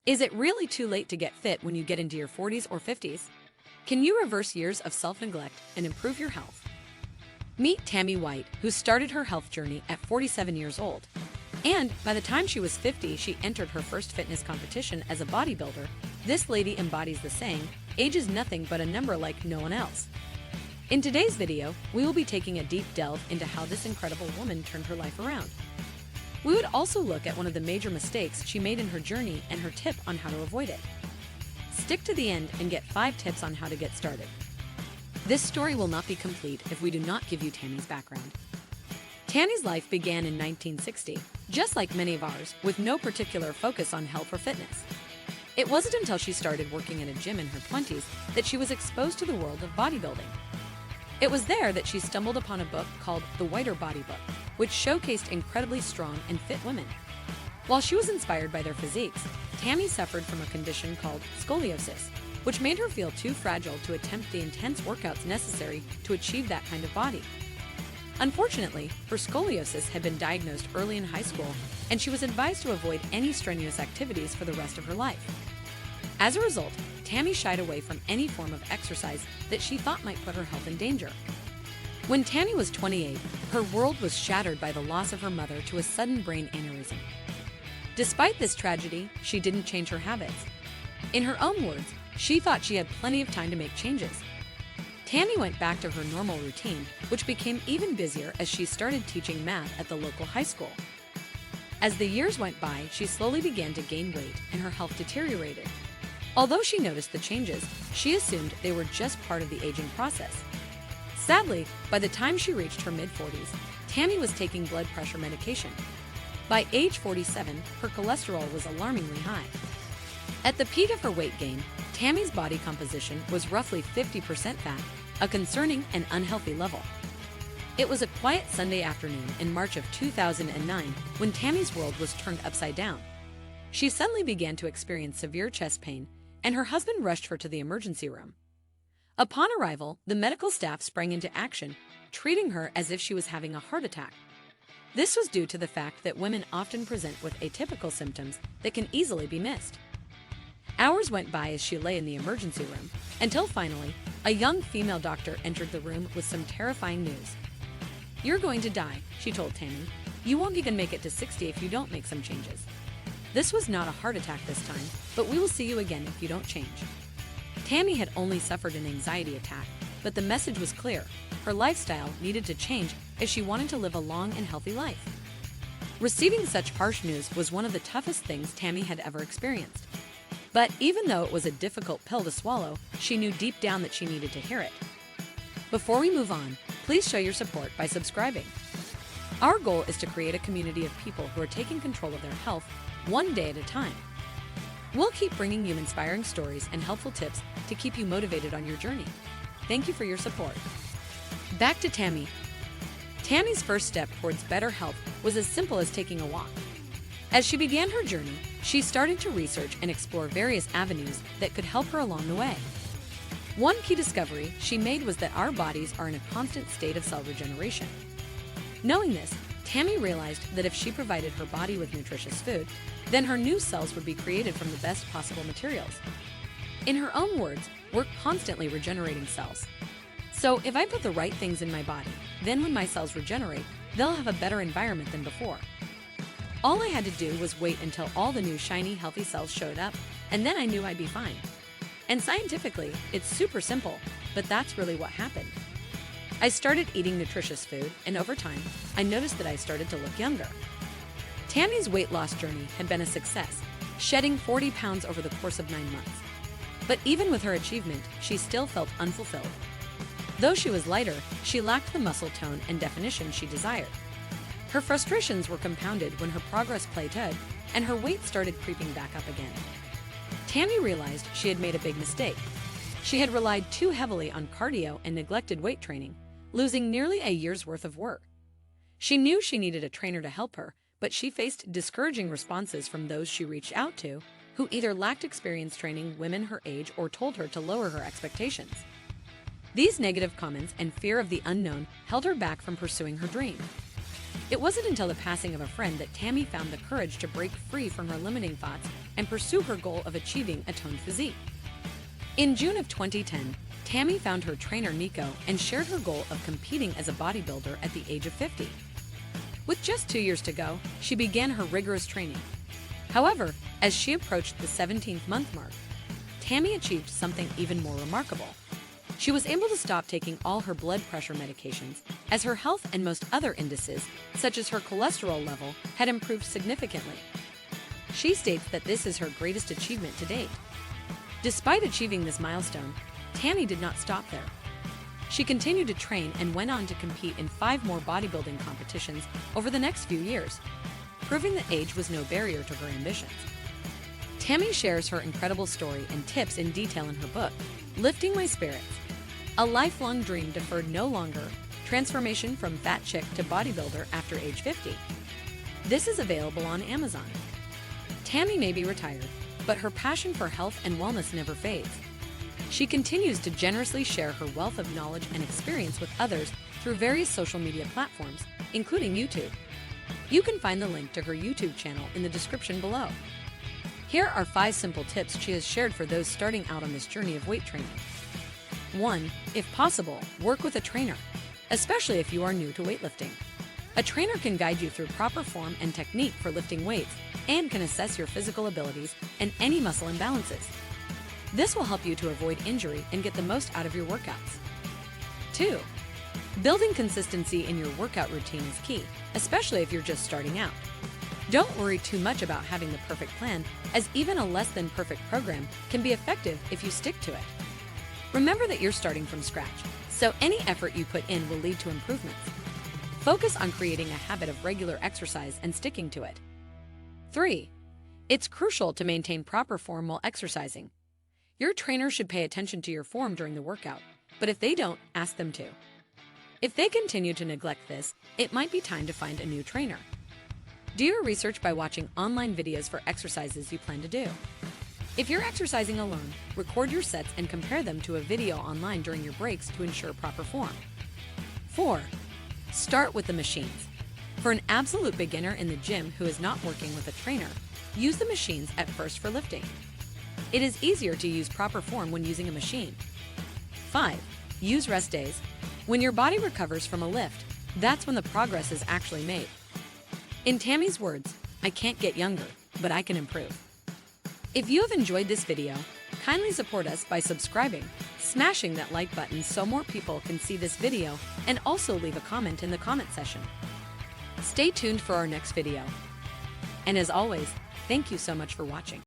Is it really too late to get fit when you get into your 40s or 50s? Can you reverse years of self-neglect and improve your health? Meet Tammy White, who started her health journey at 47 years old. And by the time she was 50, she entered her first fitness competition as a bodybuilder. This lady embodies the saying, "Age is nothing but a number like no one else." In today's video, we will be taking a deep delve into how this incredible woman turned her life around. We would also look at one of the major mistakes she made in her journey and her tip on how to avoid it. Stick to the end and get 5 tips on how to get started. This story will not be complete if we do not give you Tammy's background. Tammy's life began in 1960, just like many of ours, with no particular focus on health or fitness. It wasn't until she started working in a gym in her 20s that she was exposed to the world of bodybuilding. It was there that she stumbled upon a book called The Whiter Body Book, which showcased incredibly strong and fit women. While she was inspired by their physiques, Tammy suffered from a condition called scoliosis, which made her feel too fragile to attempt the intense workouts necessary to achieve that kind of body. Unfortunately, her scoliosis had been diagnosed early in high school, and she was advised to avoid any strenuous activities for the rest of her life. As a result, Tammy shied away from any form of exercise that she thought might put her health in danger. When Tammy was 28, her world was shattered by the loss of her mother to a sudden brain aneurysm. Despite this tragedy, she didn't change her habits. In her own words, she thought she had plenty of time to make changes. Tammy went back to her normal routine, which became even busier as she started teaching math at the local high school. As the years went by, she slowly began to gain weight and her health deteriorated. Although she noticed the changes, she assumed they were just part of the aging process. Sadly, by the time she reached her mid-40s, Tammy was taking blood pressure medication. By age 47, her cholesterol was alarmingly high. At the peak of her weight gain, Tammy's body composition was roughly 50% fat, a concerning and unhealthy level. It was a quiet Sunday afternoon in March of 2009 when Tammy's world was turned upside down. She suddenly began to experience severe chest pain, and her husband rushed her to the emergency room. Upon arrival, the medical staff sprang into action, treating her as if she was having a heart attack. This was due to the fact that women often present with atypical symptoms that can easily be missed. Hours went by as she lay in the emergency room, until finally, a young female doctor entered the room with some terrifying news. "You're going to die," she told Tammy. "You won't even make it to 60 if you don't make some changes. This was not a heart attack this time, but we will see you again if you don't change." Tammy had only suffered an anxiety attack, but the message was clear. Her lifestyle needed to change if she wanted to live a long and healthy life. Receiving such harsh news was one of the toughest things Tammy had ever experienced. But even though it was a difficult pill to swallow, she knew deep down that she needed to hear it. Before we move on, please show your support by subscribing. Our goal is to create a community of people who are taking control of their health one day at a time. We'll keep bringing you inspiring stories and helpful tips to keep you motivated on your journey. Thank you for your support. Back to Tammy. Tammy's first step towards better health was as simple as taking a walk. As she began her journey, she started to research and explore various avenues that could help her along the way. One key discovery she made was that our bodies are in a constant state of cell regeneration. Knowing this, Tammy realized that if she provided her body with nutritious food, then her new cells would be created from the best possible materials. In her own words, we're constantly regenerating cells. So if I put the right things in my body, then when my cells regenerate, they'll have a better environment than before. All I had to do was wait until all the new shiny, healthy cells showed up, and then I knew I'd be fine. And scientifically, it's super simple, but that's really what happened. I started eating nutritious food, and over time, I noticed that I started to look younger. Tammy's weight loss journey had been a success, shedding 40 pounds over the course of 9 months. But even with her achievement, she still felt unfulfilled. Though she was lighter, she lacked the muscle tone and definition she desired. Her frustrations were compounded when her progress plateaued and her weight started creeping back up again. Tammy realized she had made a big mistake. She had relied too heavily on cardio and neglected weight training, losing nearly a year's worth of work. She knew she needed a trainer to help her, but she faced discouraging responses from those she reached out to, who either lacked experience training women her age or told her to lower her expectations. These negative comments and fear of the unknown held her back from pursuing her dream. It wasn't until the passing of a friend that Tammy found the courage to break free from her limiting thoughts and pursue her goal of achieving a toned physique. In June of 2010, Tammy found her trainer Nico and shared her goal of competing as a bodybuilder at the age of 50. With just 2 years to go, she began her rigorous training. However, as she approached the 17th month mark, Tammy achieved something even more remarkable. She was able to stop taking all her blood pressure medications, as her health and most other indices, such as her cholesterol level, had improved significantly. She states that this is her greatest achievement to date. Despite achieving this milestone, Tammy did not stop there. She continued to train and went on to compete in 5 more bodybuilding competitions over the next few years, proving that age was no barrier to her ambitions. Tammy shares her incredible story and tips in detail in her book, Lifting My Spirits: A Lifelong Dream Deferred No Longer, Transformation from Fat Chick to Bodybuilder After Age 50. This is available on Amazon. Tammy may be retired, but her passion for health and wellness never fades. She continues to generously share her wealth of knowledge and experience with others through various social media platforms, including YouTube. You can find the link to her YouTube channel in the description below. Here are 5 simple tips she has shared for those starting out on this journey of weight training. 1. If possible, work with a trainer, especially if you are new to weightlifting. A trainer can guide you through proper form and technique for lifting weights and can assess your physical abilities and any muscle imbalances. This will help you to avoid injury and get the most out of your workouts. 2. Building consistency in your workout routine is key, especially if you're just starting out. Don't worry too much about having the perfect plan, as even a less than perfect program can be effective if you stick to it. Remember that you're starting from scratch, so any effort you put in will lead to improvements. Focus on creating a habit of regular exercise and sticking to it. 3. It's crucial to maintain proper form while exercising. Your trainer should pay attention to your form during the workout, but if they don't, ask them to. If they continue to neglect this, it might be time to find a new trainer. Do your research by watching online videos for exercises you plan to do. If you're exercising alone, record your sets and compare them to a video online during your breaks to ensure proper form. 4. Start with the machines. For an absolute beginner in the gym who is not working with a trainer, use the machines at first for lifting. It is easier to use proper form when using a machine. 5. Use rest days. When your body recovers from a lift, that's when the progress is actually made. In Tammy's words, I can't get younger, but I can improve. If you have enjoyed this video, kindly support us by subscribing, smashing that like button so more people can see this video, and also leave a comment in the comment section. Stay tuned for our next video. And as always, thank you so much for watching.